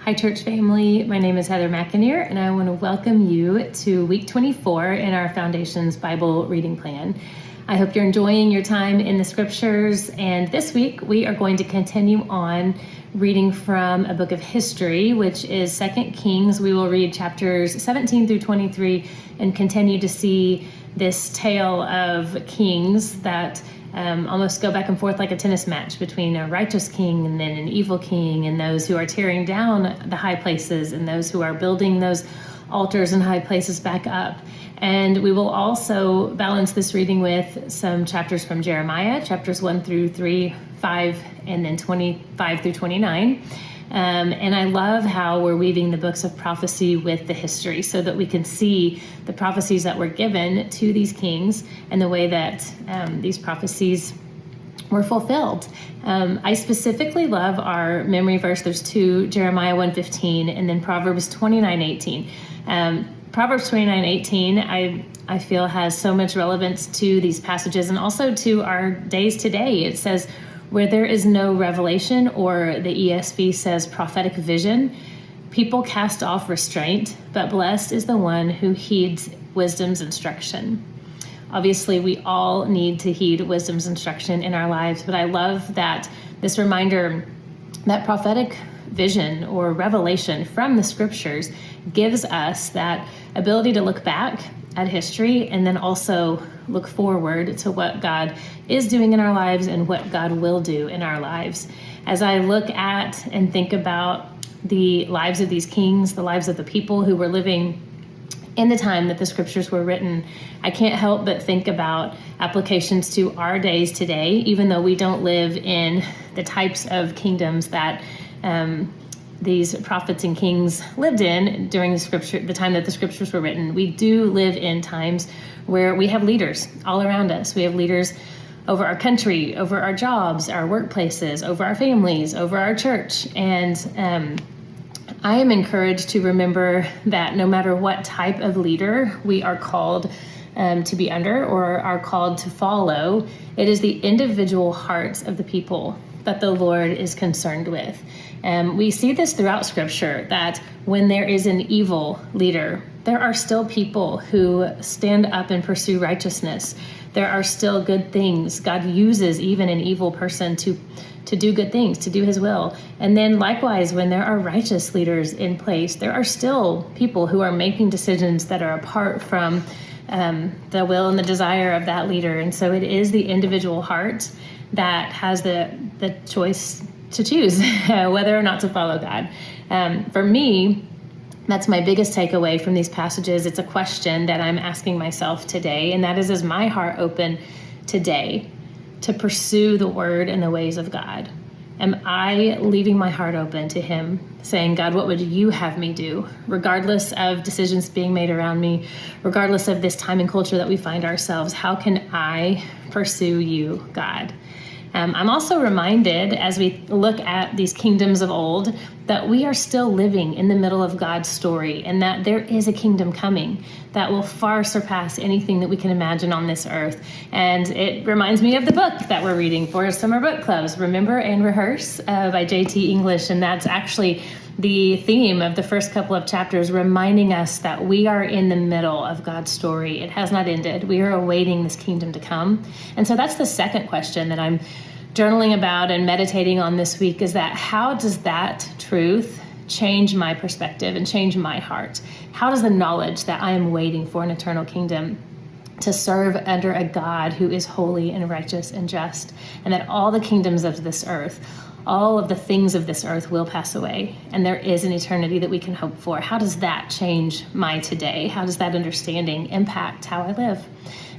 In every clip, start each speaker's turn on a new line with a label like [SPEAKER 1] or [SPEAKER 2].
[SPEAKER 1] Hi, church family. My name is Heather McInerney, and I want to welcome you to week 24 in our Foundations Bible reading plan. I hope you're enjoying your time in the scriptures, and this week we are going to continue on reading from a book of history, which is 2 Kings. We will read chapters 17 through 23 and continue to see this tale of kings that almost go back and forth like a tennis match between a righteous king and then an evil king, and those who are tearing down the high places and those who are building those altars and high places back up. And we will also balance this reading with some chapters from Jeremiah, chapters 1 through 3, 5, and then 25 through 29. And I love how we're weaving the books of prophecy with the history so that we can see the prophecies that were given to these kings and the way that these prophecies were fulfilled. I specifically love our memory verse. There's two, Jeremiah 1:15 and then Proverbs 29:18. Proverbs 29:18, I feel has so much relevance to these passages and also to our days today. It says, where there is no revelation, or the ESV says prophetic vision, people cast off restraint, but blessed is the one who heeds wisdom's instruction. Obviously, we all need to heed wisdom's instruction in our lives, but I love that this reminder that prophetic vision or revelation from the scriptures gives us that ability to look back at history and then also look forward to what God is doing in our lives and what God will do in our lives. As I look at and think about the lives of these kings, the lives of the people who were living in the time that the scriptures were written, I can't help but think about applications to our days today, even though we don't live in the types of kingdoms that these prophets and kings lived in during the time that the scriptures were written. We do live in times where we have leaders all around us. We have leaders over our country, over our jobs, our workplaces, over our families, over our church. And I am encouraged to remember that no matter what type of leader we are called to be under or are called to follow, it is the individual hearts of the people that the Lord is concerned with. We see this throughout Scripture, that when there is an evil leader, there are still people who stand up and pursue righteousness. There are still good things. God uses even an evil person to do good things, to do his will. And then likewise, when there are righteous leaders in place, there are still people who are making decisions that are apart from the will and the desire of that leader. And so it is the individual heart that has the choice to choose whether or not to follow God. For me, that's my biggest takeaway from these passages. It's a question that I'm asking myself today, and that is my heart open today to pursue the word and the ways of God? Am I leaving my heart open to him, saying, God, what would you have me do? Regardless of decisions being made around me, regardless of this time and culture that we find ourselves, how can I pursue you, God? I'm also reminded as we look at these kingdoms of old that we are still living in the middle of God's story, and that there is a kingdom coming that will far surpass anything that we can imagine on this earth. And it reminds me of the book that we're reading for summer book clubs, Remember and Rehearse by J.T. English. And that's actually the theme of the first couple of chapters, reminding us that we are in the middle of God's story. It has not ended. We are awaiting this kingdom to come. And so that's the second question that I'm journaling about and meditating on this week, is that how does that truth change my perspective and change my heart? How does the knowledge that I am waiting for an eternal kingdom to serve under a God who is holy and righteous and just, and that all the kingdoms of this earth, all of the things of this earth will pass away, and there is an eternity that we can hope for? How does that change my today? How does that understanding impact how I live?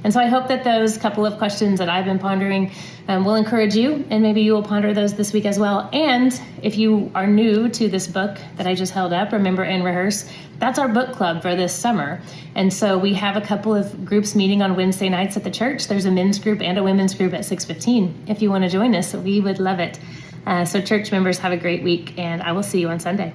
[SPEAKER 1] And so I hope that those couple of questions that I've been pondering will encourage you, and maybe you will ponder those this week as well. And if you are new to this book that I just held up, Remember and Rehearse, that's our book club for this summer. And so we have a couple of groups meeting on Wednesday nights at the church. There's a men's group and a women's group at 6:15. If you want to join us, we would love it. So church members, have a great week, and I will see you on Sunday.